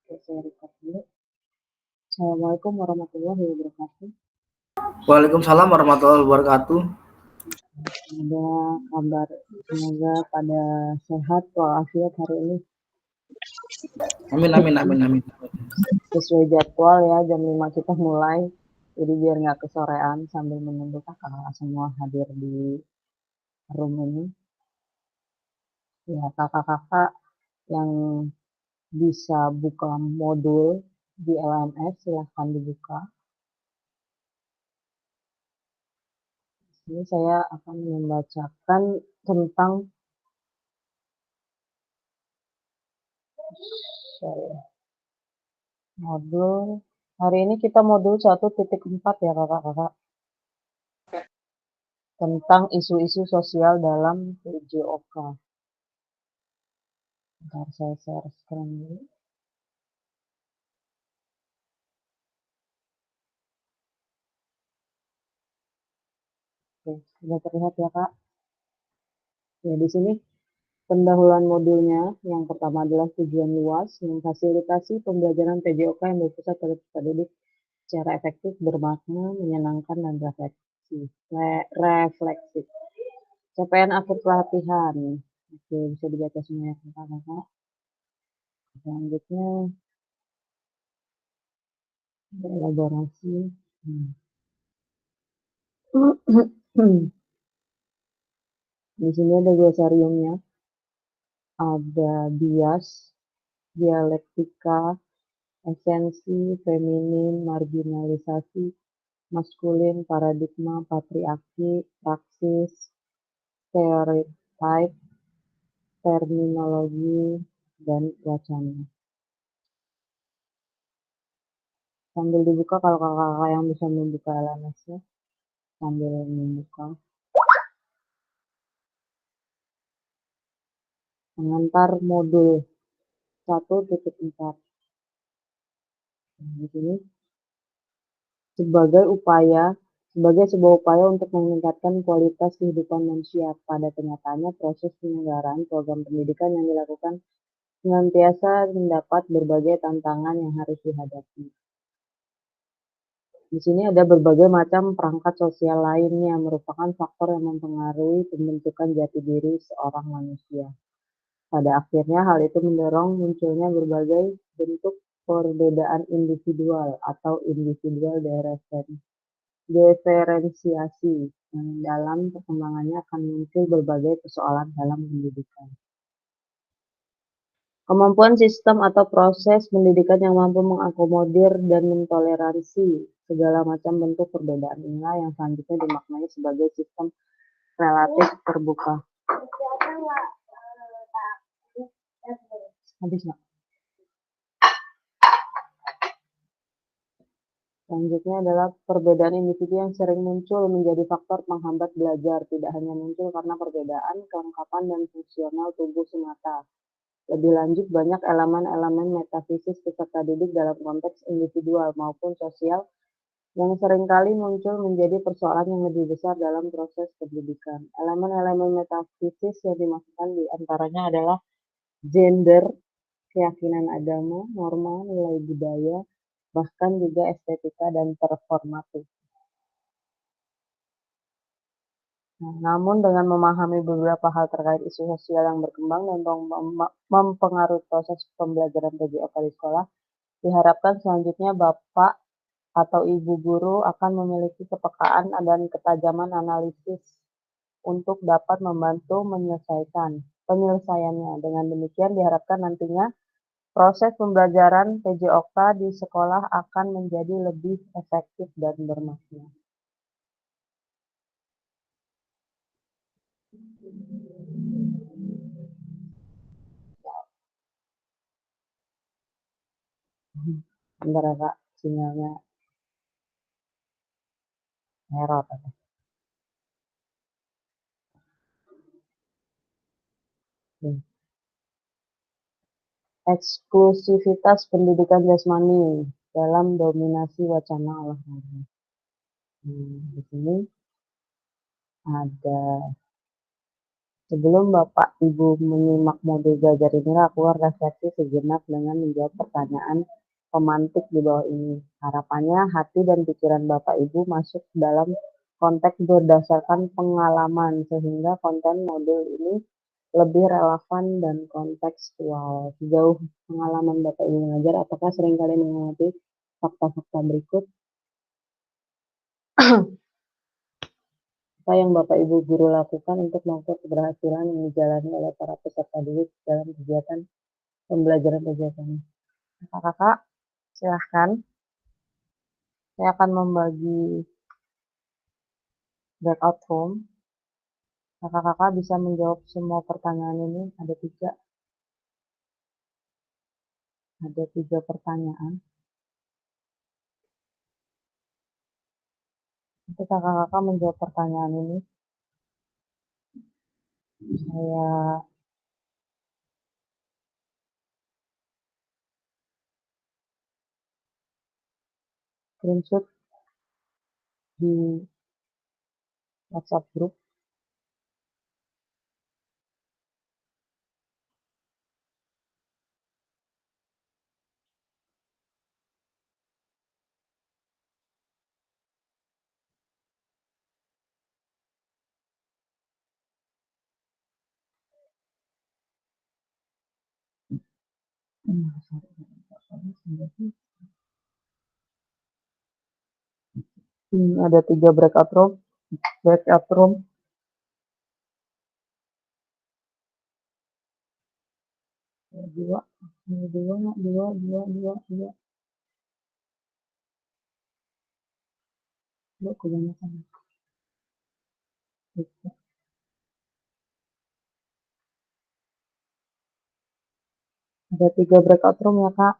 Oke, saya record dulu. Assalamualaikum warahmatullahi wabarakatuh. Waalaikumsalam warahmatullahi wabarakatuh. Semoga pada sehat walafiat hari ini. Amin. Sesuai jadwal ya, jam 5 kita mulai. Jadi biar nggak kesorean sambil menunggu kakak semua hadir di room ini. Ya, kakak-kakak yang bisa buka modul di LMS silahkan dibuka. Ini saya akan membacakan tentang modul. Hari ini kita modul 1.4 ya kakak-kakak. Tentang isu-isu sosial dalam PJOK. Bentar saya share screen dulu. Oke, sudah terlihat ya kak. Ya di sini pendahuluan modulnya yang pertama adalah tujuan luas, memfasilitasi pembelajaran PJOK yang berpusat pada peserta didik secara efektif, bermakna, menyenangkan, dan refleksif. Capaian akhir pelatihan. Oke, bisa dibaca semua ya kakak-kakak. Selanjutnya elaborasi. Di sini ada glosariumnya, ada bias, dialektika, esensi, feminin, marginalisasi, maskulin, paradigma, patriarki, praksis, stereotype, terminologi, dan wacana. Sambil dibuka kalau kakak-kakak yang bisa membuka LMS-nya, sambil membuka. Pengantar modul 1.4. Di sini sebagai sebuah upaya untuk meningkatkan kualitas kehidupan manusia. Pada kenyataannya, proses penyelenggaraan program pendidikan yang dilakukan senantiasa mendapat berbagai tantangan yang harus dihadapi. Di sini ada berbagai macam perangkat sosial lainnya, merupakan faktor yang mempengaruhi pembentukan jati diri seorang manusia. Pada akhirnya, hal itu mendorong munculnya berbagai bentuk perbedaan individual atau individual diferensiasi yang dalam perkembangannya akan muncul berbagai persoalan dalam pendidikan. Kemampuan sistem atau proses pendidikan yang mampu mengakomodir dan mentoleransi segala macam bentuk perbedaan inilah yang selanjutnya dimaknai sebagai sistem relatif terbuka. Habis nggak? Selanjutnya adalah perbedaan individu yang sering muncul menjadi faktor penghambat belajar, tidak hanya muncul karena perbedaan kelengkapan dan fungsional tubuh semata. Lebih lanjut, banyak elemen-elemen metafisis peserta didik dalam konteks individual maupun sosial yang seringkali muncul menjadi persoalan yang lebih besar dalam proses pendidikan. Elemen-elemen metafisis yang dimaksudkan diantaranya adalah gender, keyakinan agama, norma, nilai budaya, bahkan juga estetika dan performatif. Namun dengan memahami beberapa hal terkait isu sosial yang berkembang dan mempengaruhi proses pembelajaran PJOK di sekolah, diharapkan selanjutnya Bapak atau Ibu guru akan memiliki kepekaan dan ketajaman analisis untuk dapat membantu penyelesaiannya. Dengan demikian diharapkan nantinya proses pembelajaran PJOK di sekolah akan menjadi lebih efektif dan bermakna. Bentar ya Kak, sinyalnya error. Eksklusivitas pendidikan jasmani dalam dominasi wacana olahraga. Di sini ada Sebelum Bapak Ibu menyimak modul belajar ini, aku refleksi sejenak dengan menjawab pertanyaan pemantik di bawah ini. Harapannya hati dan pikiran Bapak Ibu masuk dalam konteks berdasarkan pengalaman, sehingga konten modul ini lebih relevan dan kontekstual. Sejauh pengalaman Bapak Ibu mengajar, apakah sering kali mengamati fakta-fakta berikut? Apa yang Bapak Ibu guru lakukan untuk mengukur keberhasilan yang dijalani oleh para peserta didik dalam kegiatan pembelajaran kegiatan? Kakak-kakak, silahkan. Saya akan membagi breakout room. Kakak-kakak bisa menjawab semua pertanyaan ini. Ada tiga pertanyaan. Nanti kakak-kakak menjawab pertanyaan ini. Saya screenshot di WhatsApp group. Ini ada 3 breakout room. Breakout room. Dua, dua, dua, dua, dua, dua. Dua kebanyakan. Ada 3 breakout room ya Kak.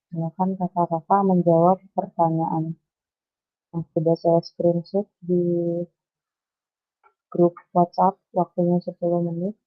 Silakan kakak-kakak menjawab pertanyaan yang sudah saya screenshot di grup WhatsApp. Waktunya 10 menit.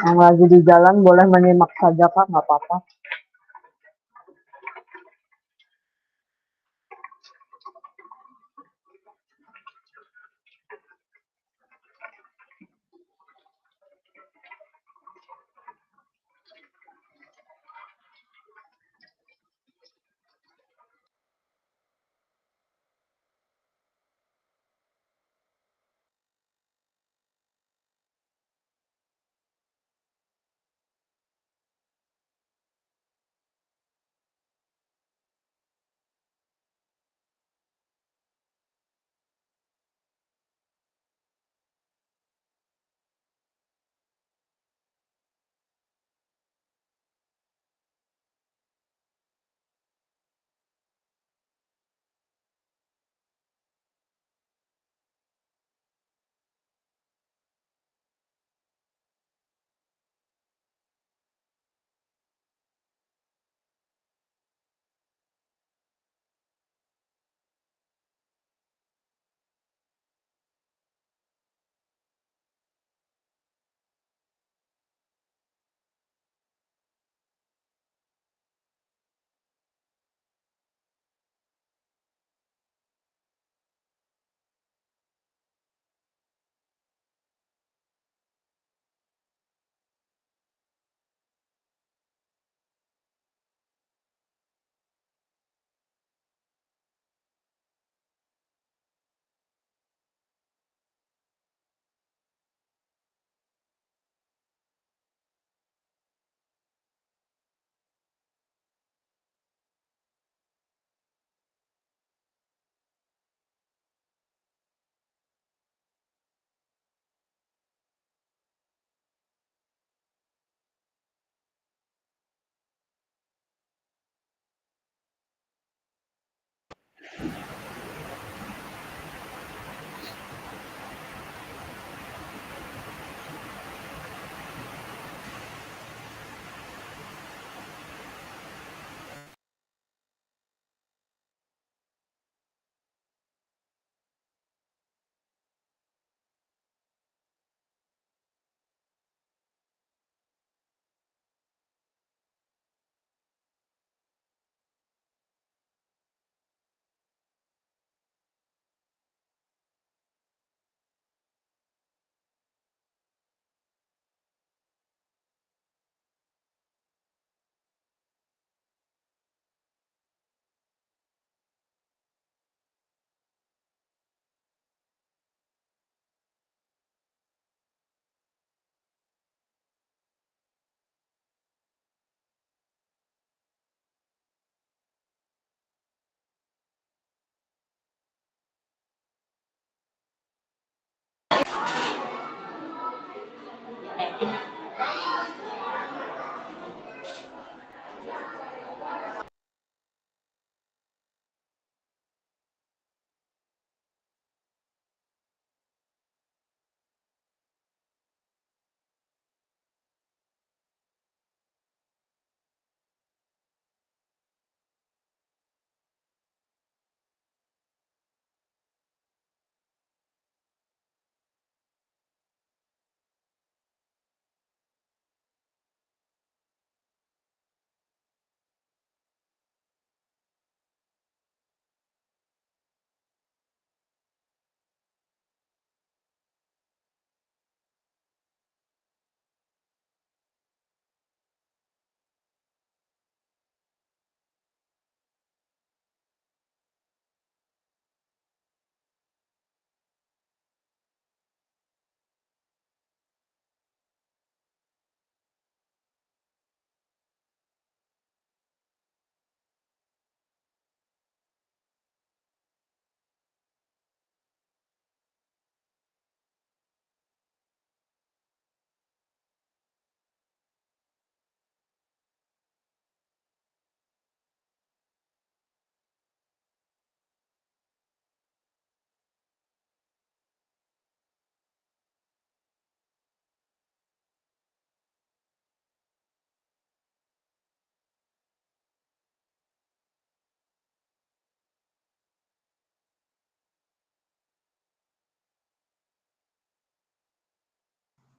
Yang lagi di jalan boleh menyimak saja Kak, nggak apa-apa.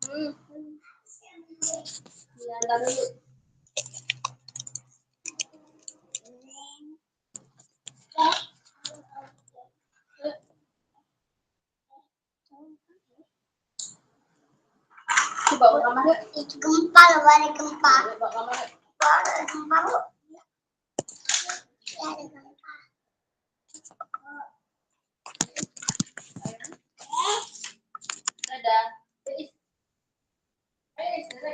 Gempa loh, ada gempa. Ada gempa bu. Ada gempa.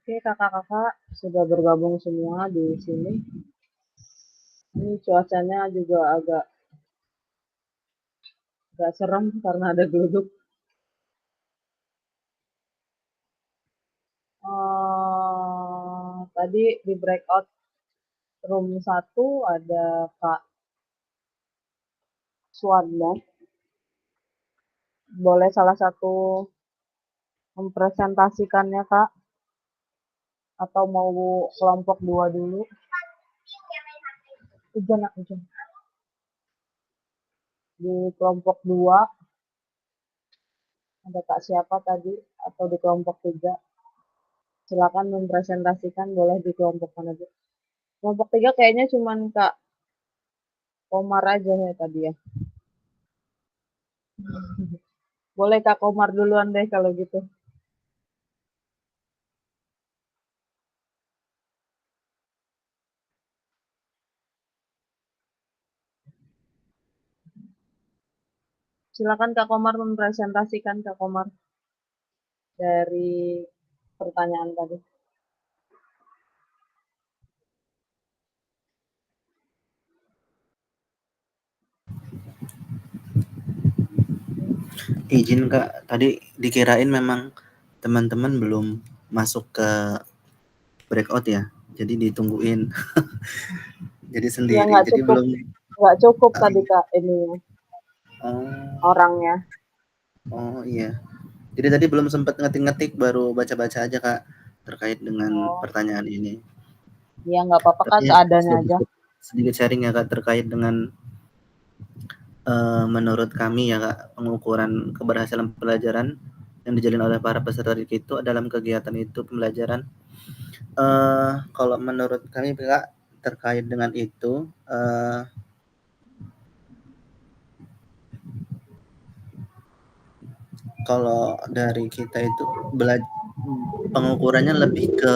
Oke, kakak-kakak sudah bergabung semua di sini. Ini cuacanya juga agak serem karena ada geluduk. Tadi di breakout room 1 ada Kak Suwanda. Boleh salah satu mempresentasikannya, Kak? Atau mau kelompok 2 dulu? Hujan, Nak, hujan. Di kelompok 2 ada Kak siapa tadi? Atau di kelompok 3? Silakan mempresentasikan, boleh di kelompok mana aja. Kelompok 3 kayaknya cuman Kak Komar aja ya tadi ya. Boleh Kak Komar duluan deh kalau gitu. Silakan Kak Komar mempresentasikan Kak Komar dari pertanyaan tadi. Izin Kak, tadi dikirain memang teman-teman belum masuk ke breakout ya, jadi ditungguin. Jadi Ya sendiri, jadi belum. nggak cukup Ah, tadi iya. Kak ini Oh, orangnya. oh iya. Jadi tadi belum sempat ngetik-ngetik, baru baca-baca aja Kak terkait dengan Oh, pertanyaan ini. iya nggak apa-apa Kak, Tapi seadanya aja. sedikit sedikit sharing ya Kak terkait dengan menurut kami ya Kak, pengukuran keberhasilan pelajaran yang dijalin oleh para peserta didik itu dalam kegiatan itu pembelajaran. Kalau menurut kami Kak, terkait dengan itu, kalau dari kita itu pengukurannya lebih ke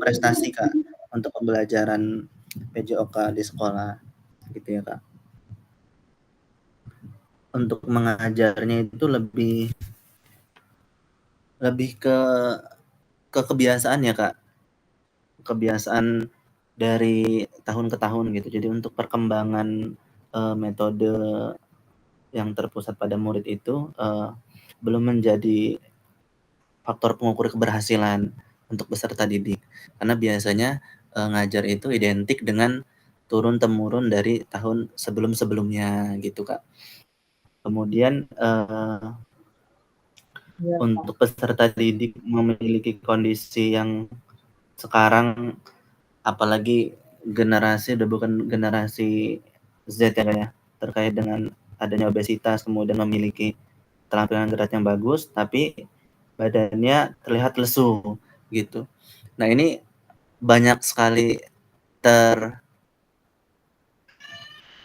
prestasi Kak, untuk pembelajaran PJOK di sekolah, gitu ya Kak. Untuk mengajarnya itu lebih lebih ke kebiasaan ya Kak, kebiasaan dari tahun ke tahun gitu. Jadi untuk perkembangan, metode yang terpusat pada murid itu, belum menjadi faktor pengukur keberhasilan untuk peserta didik. Karena biasanya, ngajar itu identik dengan turun-temurun dari tahun sebelum-sebelumnya gitu, Kak. Kemudian, Iya Kak. untuk peserta didik memiliki kondisi yang sekarang, apalagi generasi udah bukan generasi Z ya, Kak, ya, terkait dengan adanya obesitas, kemudian memiliki tampilan gerak yang bagus, tapi badannya terlihat lesu gitu. Nah ini banyak sekali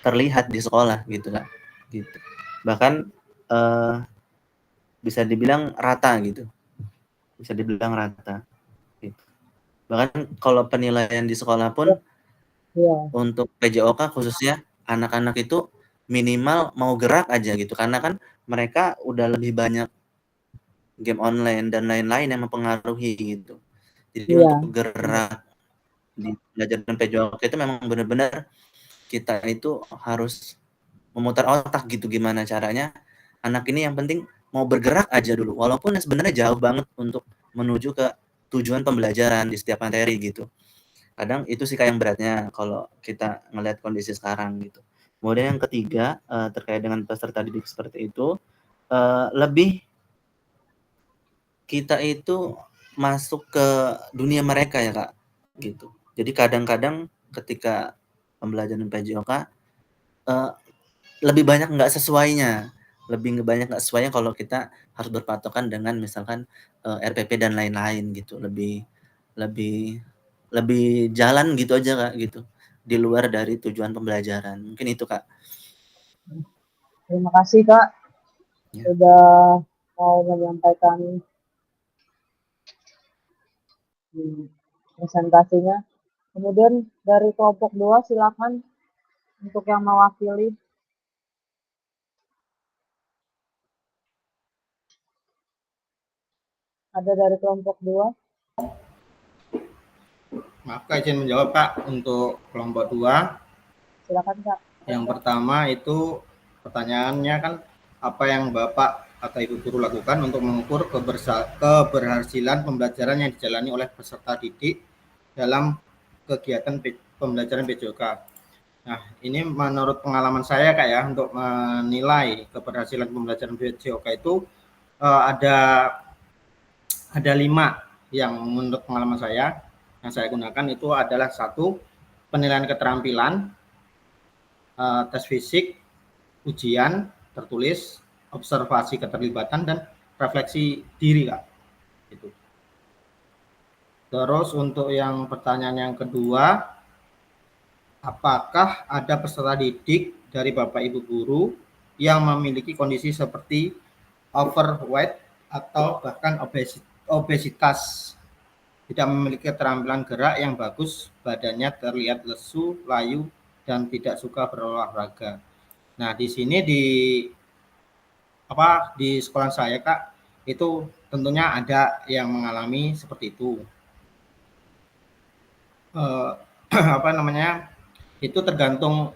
terlihat di sekolah gitu Kak, gitu. Bahkan, eee, bisa dibilang rata gitu, bisa dibilang rata gitu. Bahkan kalau penilaian di sekolah pun Iya, untuk PJOK khususnya anak-anak itu minimal mau gerak aja gitu, karena kan mereka udah lebih banyak game online dan lain-lain yang mempengaruhi gitu. Jadi iya, untuk bener. gerak di pelajaran PJOK itu memang benar-benar kita itu harus memutar otak gitu, gimana caranya anak ini yang penting mau bergerak aja dulu, walaupun sebenarnya jauh banget untuk menuju ke tujuan pembelajaran di setiap materi gitu. Kadang itu sih kayak yang beratnya kalau kita ngelihat kondisi sekarang gitu. Kemudian yang ketiga, terkait dengan peserta didik seperti itu, lebih kita itu masuk ke dunia mereka ya, Kak, gitu. Jadi kadang-kadang ketika pembelajaran PJOK, eee, lebih banyak nggak sesuainya, lebih banyak nggak sesuainya kalau kita harus berpatokan dengan misalkan, RPP dan lain-lain gitu, lebih lebih lebih jalan gitu aja, Kak, gitu, di luar dari tujuan pembelajaran. Mungkin itu, Kak. Terima kasih Kak, Ya. sudah mau menyampaikan presentasinya. Kemudian dari kelompok 2 silakan untuk yang mewakili. Ada dari kelompok 2. Maaf Kak, izin menjawab Kak untuk kelompok 2. Silakan Kak. Yang pertama itu pertanyaannya kan apa yang Bapak atau Ibu guru lakukan untuk mengukur keberhasilan pembelajaran yang dijalani oleh peserta didik dalam kegiatan pembelajaran PJOK. Nah, ini menurut pengalaman saya Kak ya, untuk menilai keberhasilan pembelajaran PJOK itu ada 5 yang menurut pengalaman saya yang saya gunakan. Itu adalah 1, penilaian keterampilan, tes fisik, ujian tertulis, observasi keterlibatan, dan refleksi diri Kak. Itu. Terus untuk yang pertanyaan yang kedua, apakah ada peserta didik dari Bapak Ibu guru yang memiliki kondisi seperti overweight atau bahkan obesitas, tidak memiliki keterampilan gerak yang bagus, badannya terlihat lesu, layu, dan tidak suka berolahraga. Nah, di sini di sekolah saya Kak, itu tentunya ada yang mengalami seperti itu. Itu tergantung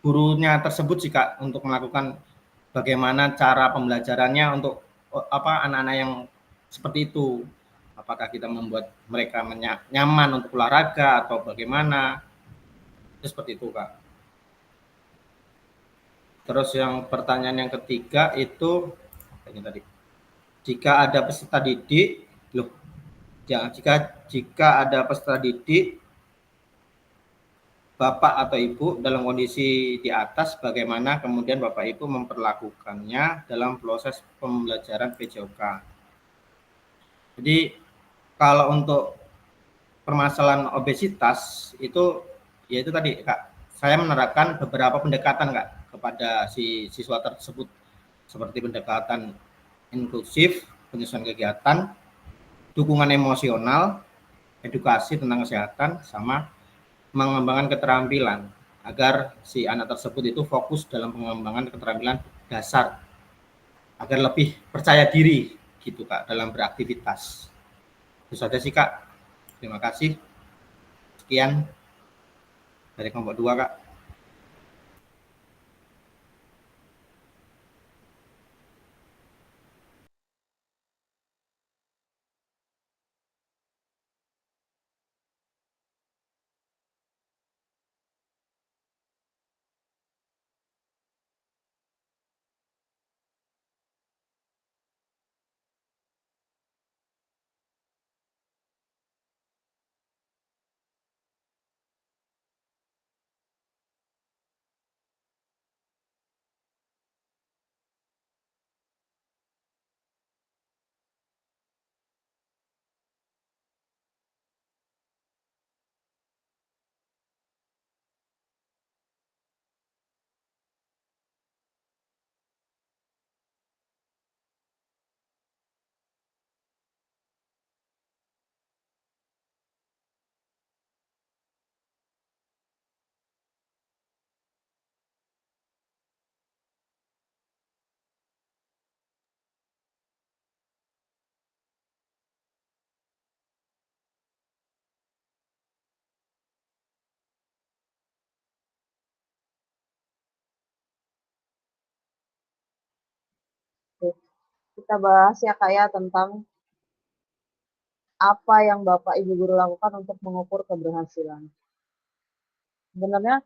gurunya tersebut sih Kak, untuk melakukan bagaimana cara pembelajarannya untuk anak-anak yang seperti itu. Apakah kita membuat mereka nyaman untuk olahraga atau bagaimana? Itu seperti itu Kak. Terus yang pertanyaan yang ketiga itu ini tadi. Jika ada peserta didik, jika ada peserta didik Bapak atau Ibu dalam kondisi di atas, bagaimana kemudian Bapak Ibu memperlakukannya dalam proses pembelajaran PJOK. Jadi kalau untuk permasalahan obesitas itu, ya itu tadi Kak, saya menerapkan beberapa pendekatan Kak kepada si siswa tersebut, seperti pendekatan inklusif, penyusunan kegiatan, dukungan emosional, edukasi tentang kesehatan, sama mengembangkan keterampilan agar si anak tersebut itu fokus dalam pengembangan keterampilan dasar agar lebih percaya diri gitu Kak dalam beraktivitas. Itu saja sih Kak. Terima kasih. Sekian dari kelompok 2 Kak. Oke. Kita bahas ya Kak ya tentang apa yang Bapak Ibu guru lakukan untuk mengukur keberhasilan. Sebenarnya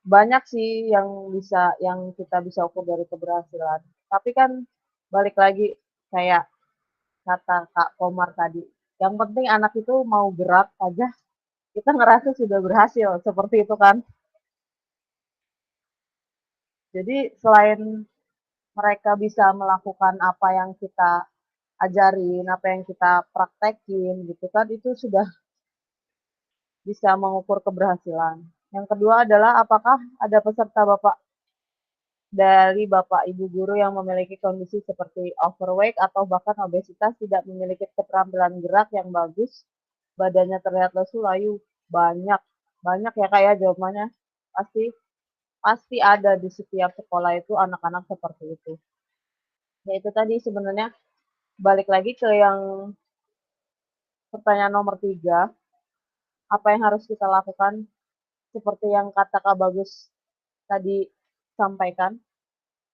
banyak sih yang kita bisa ukur dari keberhasilan. Tapi kan balik lagi kayak kata Kak Komar tadi, yang penting anak itu mau gerak aja kita ngerasa sudah berhasil, seperti itu kan. Jadi selain mereka bisa melakukan apa yang kita ajarin, apa yang kita praktekin gitu kan, itu sudah bisa mengukur keberhasilan. Yang kedua adalah apakah ada peserta Bapak Ibu guru yang memiliki kondisi seperti overweight atau bahkan obesitas, tidak memiliki keterampilan gerak yang bagus, badannya terlihat lesu, layu. Banyak, banyak ya Kak ya jawabannya. Pasti ada di setiap sekolah itu anak-anak seperti itu. Ya itu tadi sebenarnya balik lagi ke yang pertanyaan nomor 3, apa yang harus kita lakukan, seperti yang kata Kak Bagus tadi sampaikan,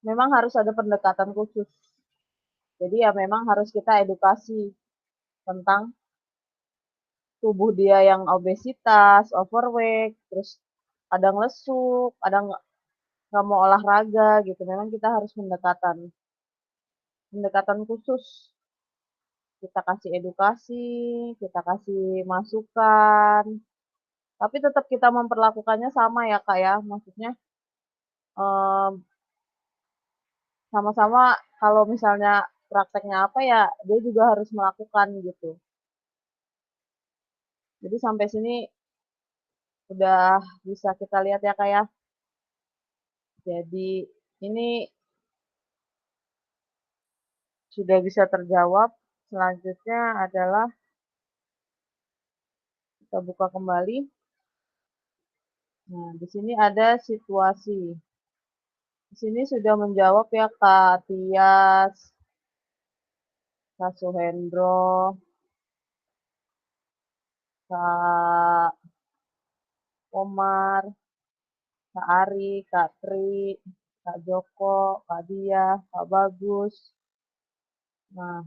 memang harus ada pendekatan khusus. Jadi ya memang harus kita edukasi tentang tubuh dia yang obesitas, overweight, terus kadang lesu, kadang nggak mau olahraga gitu. Memang kita harus pendekatan khusus. Kita kasih edukasi, kita kasih masukan, tapi tetap kita memperlakukannya sama ya Kak ya. Maksudnya sama-sama kalau misalnya prakteknya apa ya dia juga harus melakukan gitu. Jadi sampai sini udah bisa kita lihat ya Kak ya. Jadi ini sudah bisa terjawab. Selanjutnya adalah kita buka kembali. Nah, di sini ada situasi. Di sini sudah menjawab ya Kak Tias, Kak Suhendro, Kak Omar, Kak Ari, Kak Tri, Kak Joko, Kak Dia, Kak Bagus, nah,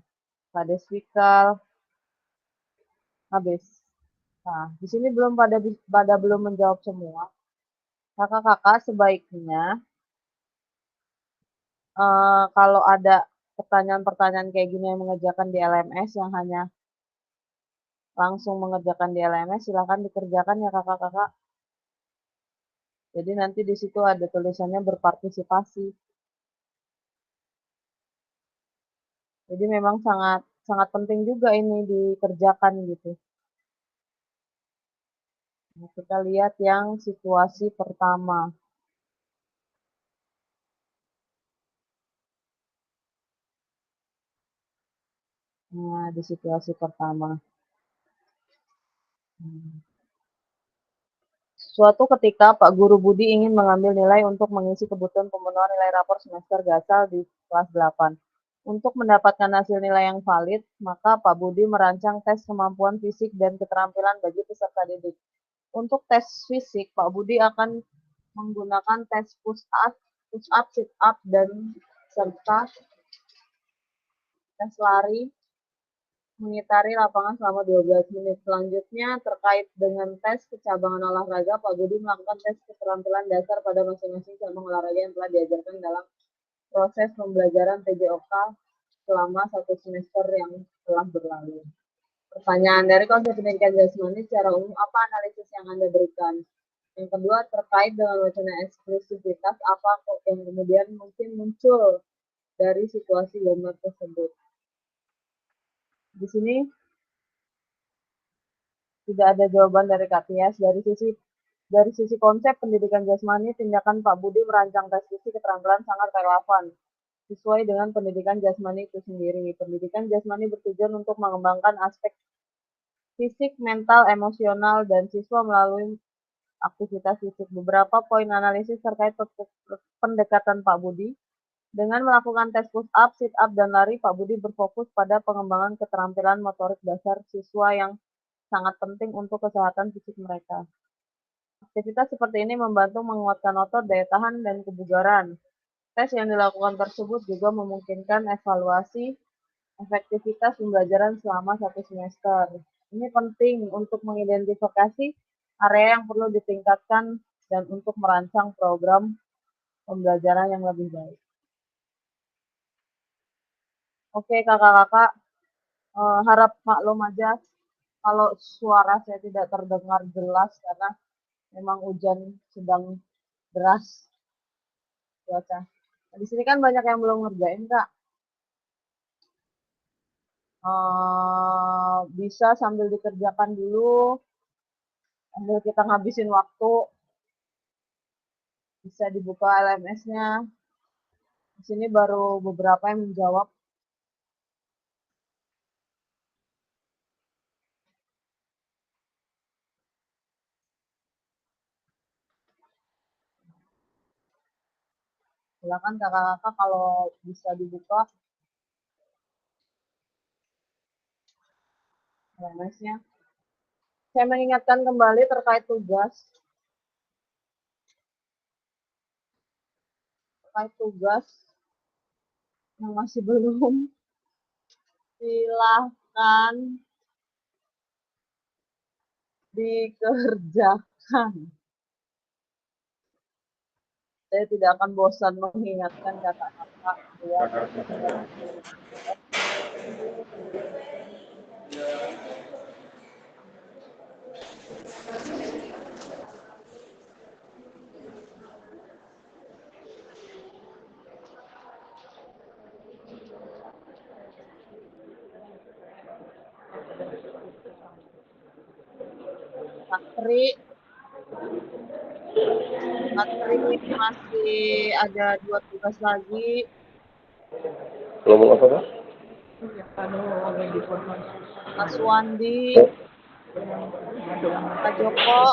Kak Deswikal, habis. Nah, di sini pada belum menjawab semua. Kakak-kakak sebaiknya kalau ada pertanyaan-pertanyaan kayak gini yang mengerjakan di LMS yang hanya langsung mengerjakan di LMS, silakan dikerjakan ya kakak-kakak. Jadi nanti di situ ada tulisannya berpartisipasi. Jadi memang sangat sangat penting juga ini dikerjakan gitu. Nah, kita lihat yang situasi pertama. Nah, di situasi pertama. Suatu ketika Pak Guru Budi ingin mengambil nilai untuk mengisi kebutuhan pemenuhan nilai rapor semester gasal di kelas 8. Untuk mendapatkan hasil nilai yang valid, maka Pak Budi merancang tes kemampuan fisik dan keterampilan bagi peserta didik. Untuk tes fisik, Pak Budi akan menggunakan tes push up, sit up, dan serta tes lari mengitari lapangan selama 12 menit. Selanjutnya, terkait dengan tes kecabangan olahraga, Pak Budi melakukan tes keterampilan dasar pada masing-masing cabang olahraga yang telah diajarkan dalam proses pembelajaran PJOK selama 1 semester yang telah berlalu. Pertanyaan dari konsep pendidikan jasmani secara umum, apa analisis yang Anda berikan? Yang kedua, terkait dengan wacana eksklusivitas, apa yang kemudian mungkin muncul dari situasi gambar tersebut? Di sini tidak ada jawaban dari Kak Tias. Dari sisi konsep pendidikan jasmani, tindakan Pak Budi merancang tes fisik keterampilan sangat relevan sesuai dengan pendidikan jasmani itu sendiri. Pendidikan jasmani bertujuan untuk mengembangkan aspek fisik, mental, emosional, dan siswa melalui aktivitas fisik. Beberapa poin analisis terkait pendekatan Pak Budi. Dengan melakukan tes push up, sit up, dan lari, Pak Budi berfokus pada pengembangan keterampilan motorik dasar siswa yang sangat penting untuk kesehatan fisik mereka. Aktivitas seperti ini membantu menguatkan otot, daya tahan, dan kebugaran. Tes yang dilakukan tersebut juga memungkinkan evaluasi efektivitas pembelajaran selama 1 semester. Ini penting untuk mengidentifikasi area yang perlu ditingkatkan dan untuk merancang program pembelajaran yang lebih baik. Oke kakak-kakak, harap maklum aja kalau suara saya tidak terdengar jelas karena memang hujan sedang deras cuaca. Nah, di sini kan banyak yang belum ngerjain kak. Bisa sambil dikerjakan dulu, sambil kita ngabisin waktu, bisa dibuka LMS-nya. Di sini baru beberapa yang menjawab. Silakan kakak-kakak kalau bisa dibuka LMS-nya. Saya mengingatkan kembali terkait tugas. Yang masih belum, silahkan dikerjakan. Saya tidak akan bosan mengingatkan kata-kata ya. Patri masih ada 2 tugas lagi. Ngomong apa, Pak? Pak Suwandi, Pak Joko,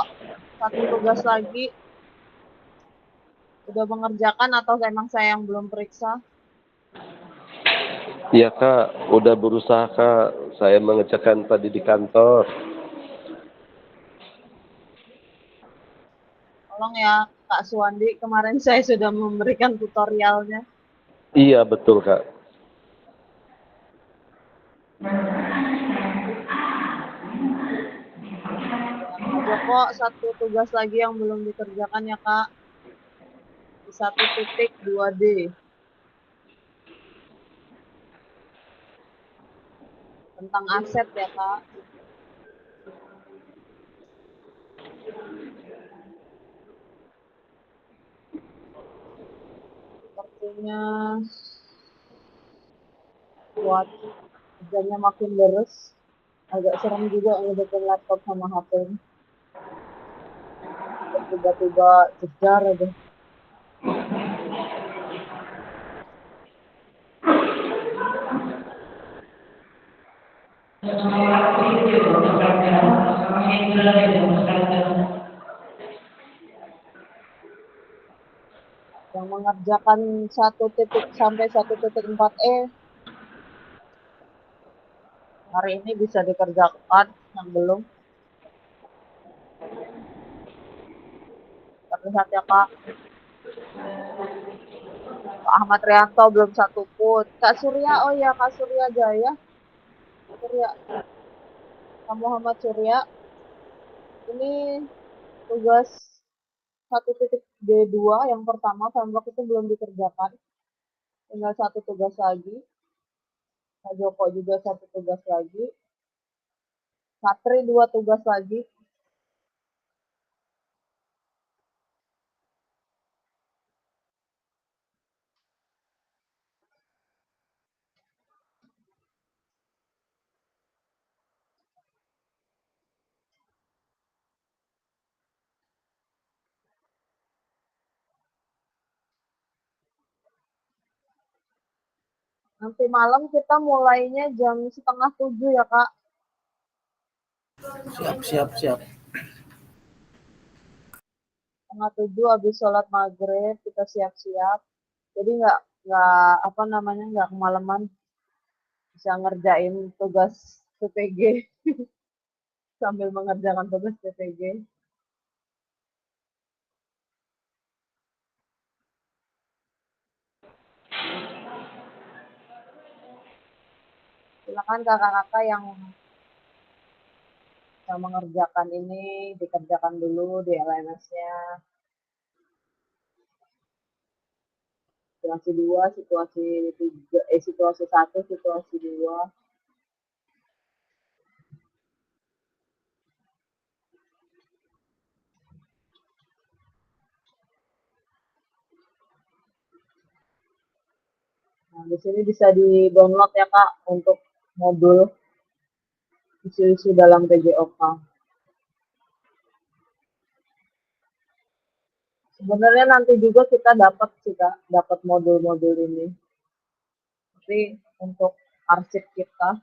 1 tugas lagi. Udah mengerjakan atau memang saya yang belum periksa? Iya, Kak. Udah berusaha, Kak. Saya mengecekkan tadi di kantor. Tolong ya, Kak Suwandi. Kemarin saya sudah memberikan tutorialnya. Iya, betul, Kak. Pak Joko, 1 tugas lagi yang belum dikerjakan ya, Kak. Di 1.2D. Tentang aset ya, Kak. Sepertinya buat kerjanya makin deres. Agak serem juga ngidupin laptop sama HP. Tiba-tiba jedar aja. Yang mengerjakan 1 sampai 1.4E hari ini bisa dikerjakan, yang belum terlihat ya, Kak. Pak Ahmad Rianto belum 1 pun. Kak Surya, oh ya, Kak Surya Jaya. Kak Muhammad Surya. Ini tugas 1.D2 yang pertama framework itu belum dikerjakan. Tinggal 1 tugas lagi. Pak Joko juga 1 tugas lagi. Patri 2 tugas lagi. Nanti malam kita mulainya jam 6:30 ya, Kak. Siap. 6:30 habis sholat maghrib kita siap-siap. Jadi nggak nggak kemalaman, bisa ngerjain tugas PPG sambil mengerjakan tugas PPG. Silakan kakak-kakak yang mengerjakan ini dikerjakan dulu di LMS-nya. Situasi 2, situasi 3, situasi 1, situasi 2. Nah, di sini bisa di-download ya, Kak, untuk modul isu-isu dalam PJOK. Sebenarnya nanti juga kita dapat sih, Kak, dapat modul-modul ini. Tapi untuk arsip kita,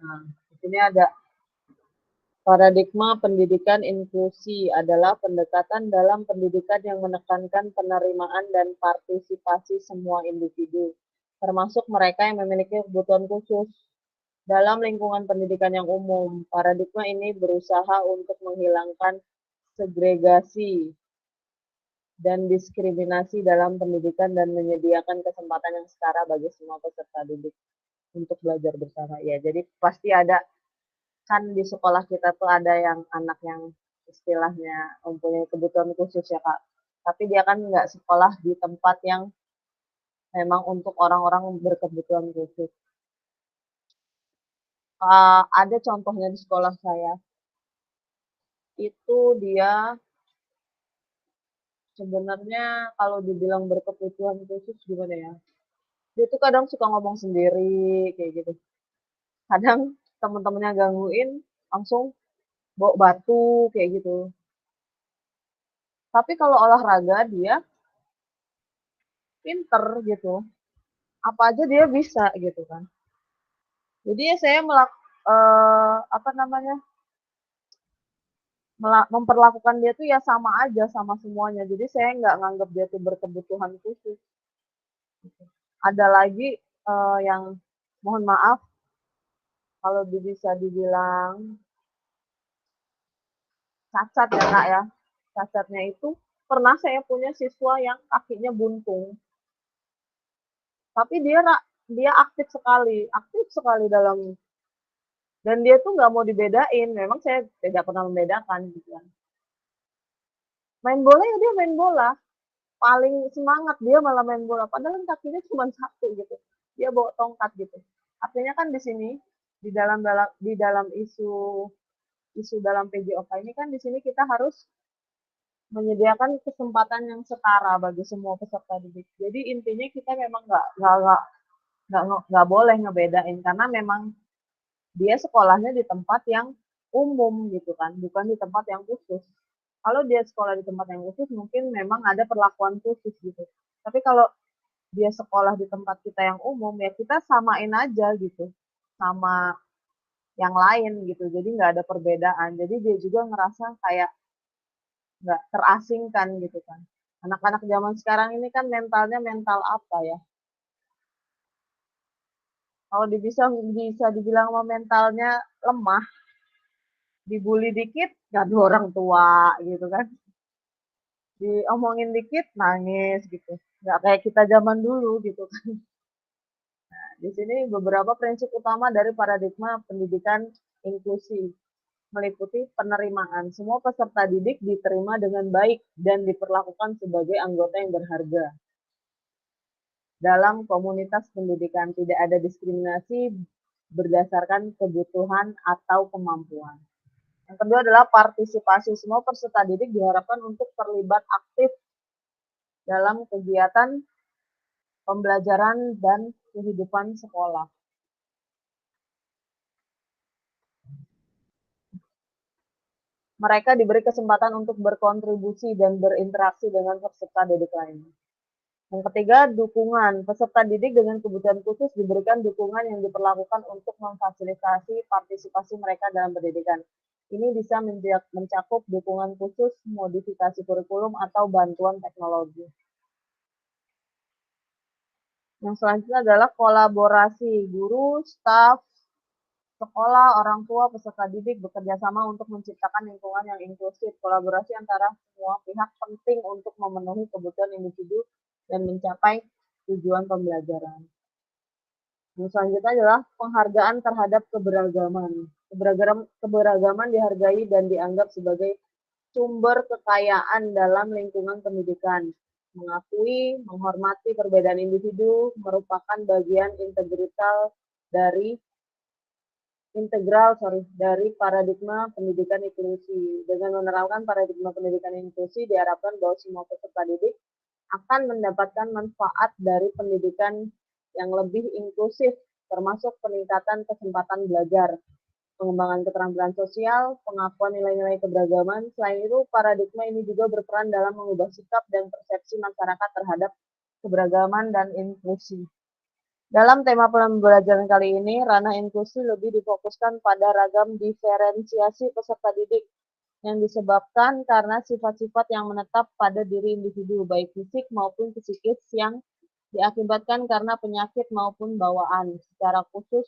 nah, di sini ada Paradigma pendidikan inklusi adalah pendekatan dalam pendidikan yang menekankan penerimaan dan partisipasi semua individu, termasuk mereka yang memiliki kebutuhan khusus. Dalam lingkungan pendidikan yang umum, paradigma ini berusaha untuk menghilangkan segregasi dan diskriminasi dalam pendidikan dan menyediakan kesempatan yang setara bagi semua peserta didik untuk belajar bersama. Ya, jadi pasti ada, kan di sekolah kita tuh ada yang anak yang istilahnya mempunyai kebutuhan khusus ya Kak. Tapi dia kan nggak sekolah di tempat yang memang untuk orang-orang berkebutuhan khusus. Ada contohnya di sekolah saya, itu dia sebenarnya kalau dibilang berkebutuhan khusus gimana ya, dia tuh kadang suka ngomong sendiri kayak gitu. Kadang temen-temennya gangguin, langsung bawa batu kayak gitu. Tapi kalau olahraga dia pinter gitu, apa aja dia bisa gitu kan. Jadi ya saya apa namanya, memperlakukan dia tuh ya sama aja sama semuanya. Jadi saya nggak nganggap dia tuh berkebutuhan khusus. Ada lagi yang mohon maaf kalau bisa dibilang cacat ya Kak ya. Cacatnya itu pernah saya punya siswa yang kakinya buntung. Tapi dia aktif sekali dalam, dan dia tuh nggak mau dibedain. Memang saya tidak pernah membedakan gitu kan. Main bola ya dia main bola. Paling semangat dia malah main bola. Padahal kan kakinya cuma satu gitu. Dia bawa tongkat gitu. Artinya kan di sini di dalam isu dalam PJOK ini kan di sini kita harus menyediakan kesempatan yang setara bagi semua peserta didik. Jadi intinya kita memang nggak boleh ngebedain karena memang dia sekolahnya di tempat yang umum gitu kan, bukan di tempat yang khusus. Kalau dia sekolah di tempat yang khusus mungkin memang ada perlakuan khusus gitu. Tapi kalau dia sekolah di tempat kita yang umum ya kita samain aja gitu sama yang lain gitu. Jadi nggak ada perbedaan. Jadi dia juga ngerasa kayak nggak terasingkan gitu kan. Anak-anak zaman sekarang ini kan mentalnya mental apa ya? Kalau bisa dibilang mentalnya lemah, dibully dikit gaduh orang tua gitu kan. Diomongin dikit nangis gitu. Nggak kayak kita zaman dulu gitu kan. Nah, di sini beberapa prinsip utama dari paradigma pendidikan inklusi meliputi penerimaan. Semua peserta didik diterima dengan baik dan diperlakukan sebagai anggota yang berharga. Dalam komunitas pendidikan tidak ada diskriminasi berdasarkan kebutuhan atau kemampuan. Yang kedua adalah partisipasi. Semua peserta didik diharapkan untuk terlibat aktif dalam kegiatan pembelajaran dan kehidupan sekolah. Mereka diberi kesempatan untuk berkontribusi dan berinteraksi dengan peserta didik lain. Yang ketiga, dukungan. Peserta didik dengan kebutuhan khusus diberikan dukungan yang diperlakukan untuk memfasilitasi partisipasi mereka dalam pendidikan. Ini bisa mencakup dukungan khusus, modifikasi kurikulum, atau bantuan teknologi. Yang selanjutnya adalah kolaborasi. Guru, staf, sekolah, orang tua, peserta didik bekerja sama untuk menciptakan lingkungan yang inklusif. Kolaborasi antara semua pihak penting untuk memenuhi kebutuhan individu dan mencapai tujuan pembelajaran. Yang selanjutnya adalah penghargaan terhadap keberagaman. Keberagaman dihargai dan dianggap sebagai sumber kekayaan dalam lingkungan pendidikan. Mengakui, menghormati perbedaan individu merupakan bagian dari paradigma pendidikan inklusi. Dengan menerapkan paradigma pendidikan inklusi, diharapkan bahwa semua peserta didik akan mendapatkan manfaat dari pendidikan yang lebih inklusif, termasuk peningkatan kesempatan belajar, pengembangan keterampilan sosial, pengakuan nilai-nilai keberagaman. Selain itu, paradigma ini juga berperan dalam mengubah sikap dan persepsi masyarakat terhadap keberagaman dan inklusi. Dalam tema pembelajaran kali ini, ranah inklusi lebih difokuskan pada ragam diferensiasi peserta didik yang disebabkan karena sifat-sifat yang menetap pada diri individu, baik fisik maupun psikis yang diakibatkan karena penyakit maupun bawaan. Secara khusus,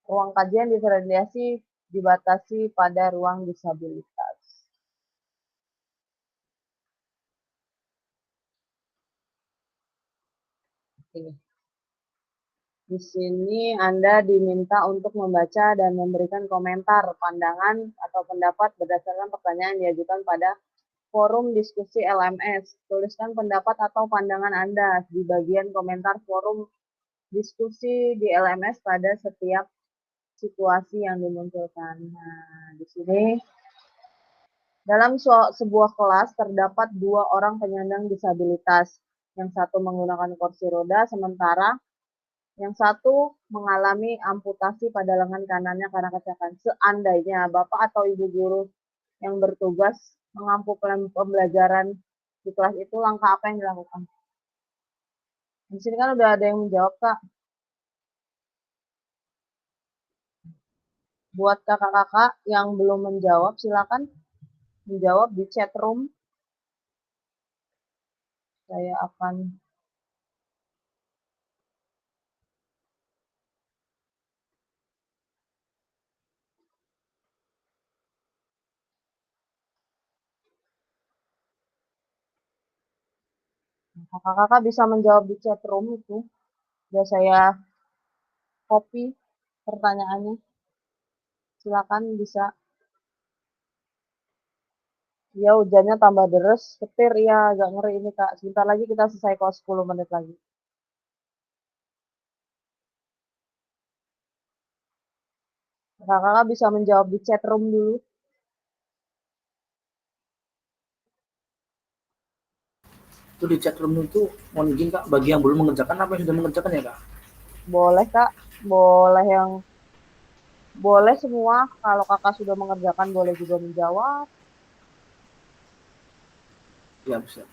ruang kajian diferensiasi dibatasi pada ruang disabilitas. Oke. Di sini Anda diminta untuk membaca dan memberikan komentar, pandangan, atau pendapat berdasarkan pertanyaan yang diajukan pada forum diskusi LMS. Tuliskan pendapat atau pandangan Anda di bagian komentar forum diskusi di LMS pada setiap situasi yang dimunculkan. Nah, di sini dalam sebuah kelas terdapat 2 orang penyandang disabilitas. Yang satu menggunakan kursi roda, sementara yang satu mengalami amputasi pada lengan kanannya karena kecelakaan. Seandainya Bapak atau Ibu guru yang bertugas mengampu pembelajaran di kelas itu, langkah apa yang dilakukan? Di sini kan udah ada yang menjawab, Kak. Buat kakak-kakak yang belum menjawab, silakan menjawab di chat room. Saya akan kakak-kakak bisa menjawab di chat room itu. Sudah saya copy pertanyaannya. Silakan bisa. Ya hujannya tambah deres, petir ya agak ngeri ini Kak. Sebentar lagi kita selesai kok 10 menit lagi. Kakak-kakak bisa menjawab di chat room dulu. Itu di chat room itu mohon izin Kak, bagi yang belum mengerjakan apa yang sudah mengerjakan ya Kak? Boleh Kak, boleh yang boleh semua. Kalau kakak sudah mengerjakan boleh juga menjawab. Ya bisa.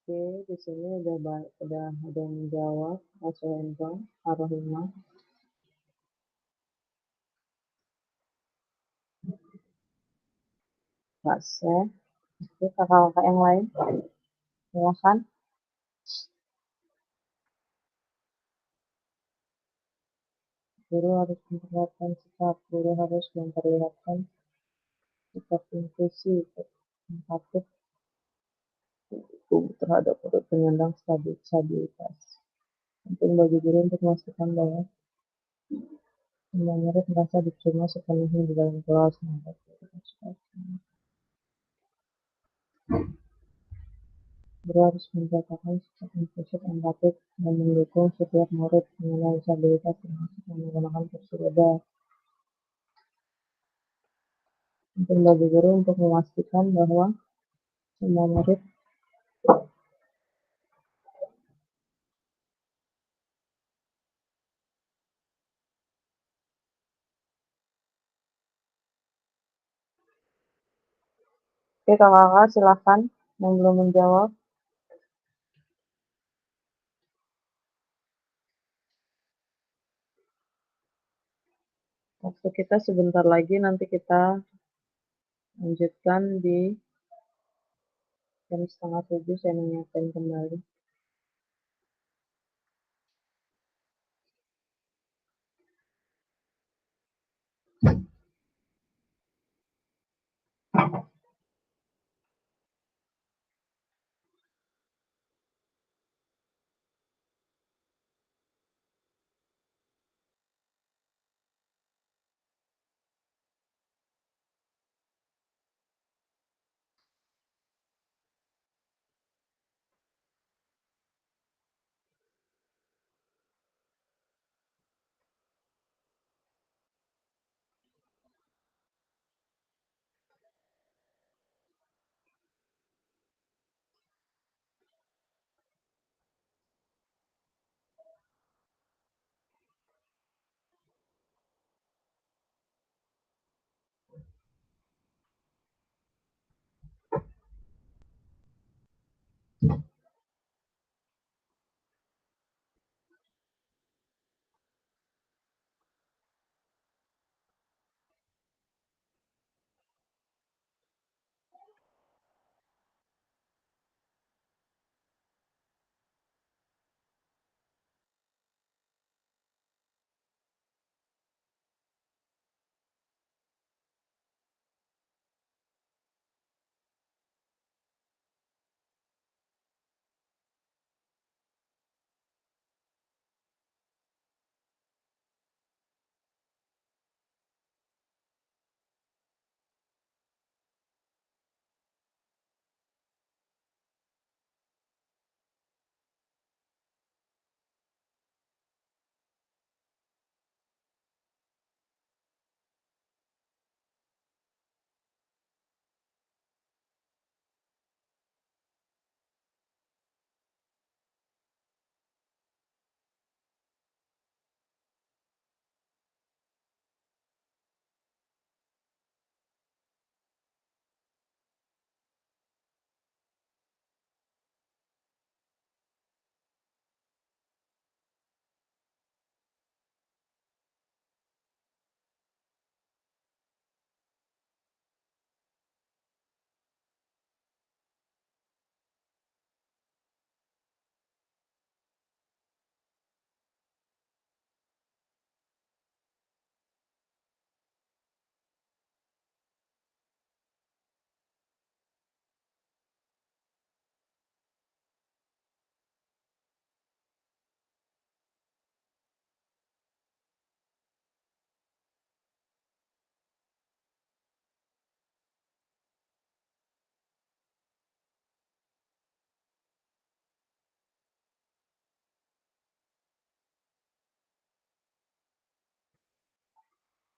Oke, di sini udah ada yang menjawab. Mas Hendra, Arohima. Kak Se. Oke, kakak-kakak yang lain, silakan. Guru harus memperlihatkan sikap, guru harus memperlihatkan sikap inklusi, empatik, terhadap penyandang disabilitas. Penting bagi guru untuk memastikan bahwa semua murid merasa diterima sepenuhnya di dalam kelas. Guru harus menciptakan sikap inklusif, empatik, dan mendukung setiap murid penyandang disabilitas termasuk yang menggunakan kursi roda. Penting bagi guru untuk memastikan bahwa semua murid Oke, kakak-kakak silakan yang belum menjawab. Waktu kita sebentar lagi, nanti kita lanjutkan di jam 6:30, saya mengingatkan kembali.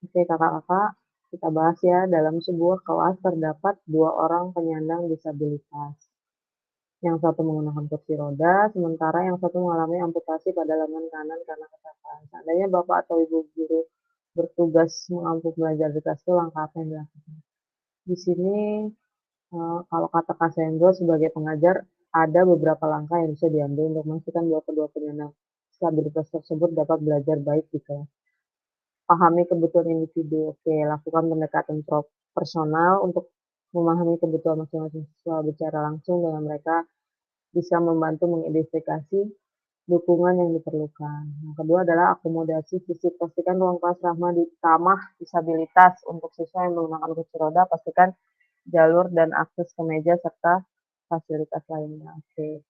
Oke, kakak-kakak, kita bahas ya, dalam sebuah kelas terdapat 2 orang penyandang disabilitas. Yang satu menggunakan kursi roda, sementara yang satu mengalami amputasi pada lengan kanan karena kecelakaan. Seandainya bapak atau ibu guru bertugas mengampu belajar di kelas itu, langkah apa yang dilakukan? Di sini kalau kata Kak Sendro sebagai pengajar, ada beberapa langkah yang bisa diambil untuk memastikan bahwa kedua penyandang disabilitas tersebut dapat belajar baik di kelas. Pahami kebutuhan individu. Oke, lakukan pendekatan personal untuk memahami kebutuhan masing-masing siswa, bicara langsung dengan mereka, bisa membantu mengidentifikasi dukungan yang diperlukan. Yang kedua adalah akomodasi fisik. Pastikan ruang kelas ramah disabilitas untuk siswa yang menggunakan kursi roda. Pastikan jalur dan akses ke meja serta fasilitas lainnya. Oke.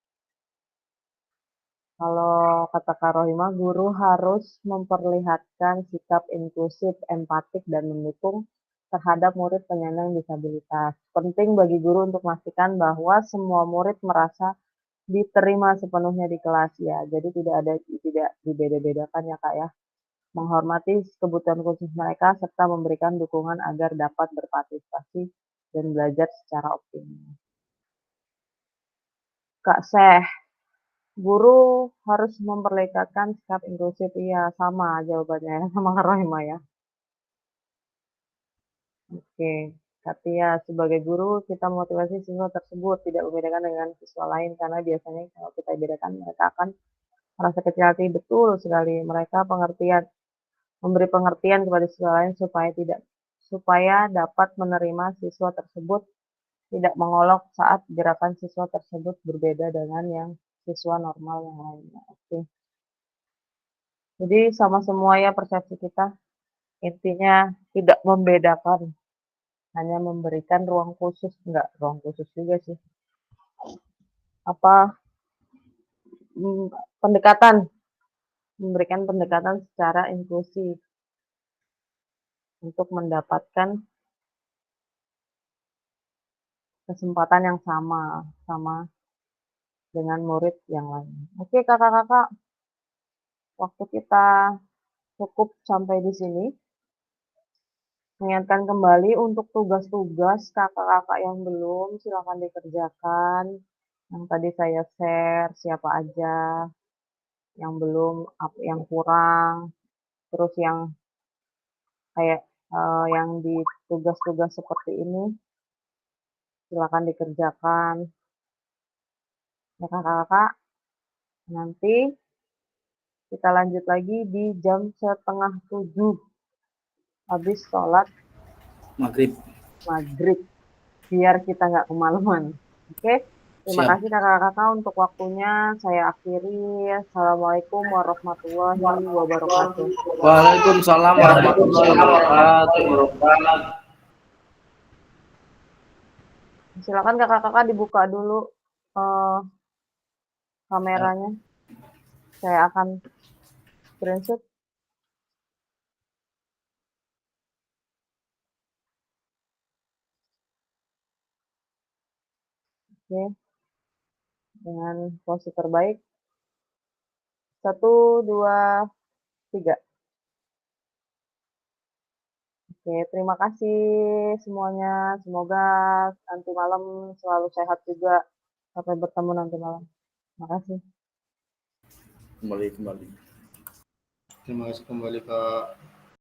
Kalau kata Kak Rohimah, guru harus memperlihatkan sikap inklusif, empatik, dan mendukung terhadap murid penyandang disabilitas. Penting bagi guru untuk memastikan bahwa semua murid merasa diterima sepenuhnya di kelas ya. Jadi tidak dibeda-bedakan ya Kak ya. Menghormati kebutuhan khusus mereka serta memberikan dukungan agar dapat berpartisipasi dan belajar secara optimal. Kak Seh, guru harus memperlihatkan sikap inklusif. Iya, sama jawabannya sama Kak Rohimah ya. Oke. Katia, sebagai guru kita motivasi siswa tersebut tidak membedakan dengan siswa lain karena biasanya kalau kita bedakan mereka akan merasa kecil hati. Betul sekali. Mereka memberi pengertian kepada siswa lain supaya dapat menerima siswa tersebut, tidak mengolok saat gerakan siswa tersebut berbeda dengan yang siswa normal yang lainnya. Oke. Jadi sama semua ya persepsi kita. Intinya tidak membedakan, hanya memberikan ruang khusus, enggak ruang khusus juga sih. Pendekatan, memberikan pendekatan secara inklusif untuk mendapatkan kesempatan yang sama dengan murid yang lain. Oke kakak-kakak, waktu kita cukup sampai di sini. Mengingatkan kembali untuk tugas-tugas kakak-kakak yang belum, silakan dikerjakan. Yang tadi saya share, siapa aja yang belum, yang kurang, terus yang kayak yang di tugas-tugas seperti ini, silakan dikerjakan. Ya kakak-kakak, nanti kita lanjut lagi di jam 6:30 habis sholat Maghrib. biar kita nggak kemalaman. Oke, terima Siap. kasih kakak-kakak untuk waktunya. Saya akhiri. Assalamualaikum warahmatullahi wabarakatuh. Waalaikumsalam warahmatullahi wabarakatuh. Silakan kakak-kakak dibuka dulu kameranya. Saya akan screenshot. Oke. Dengan pose terbaik. 1, 2, 3. Oke, terima kasih semuanya. Semoga nanti malam selalu sehat juga. Sampai bertemu nanti malam. Terima kasih. Kembali. Terima kasih kembali Kak.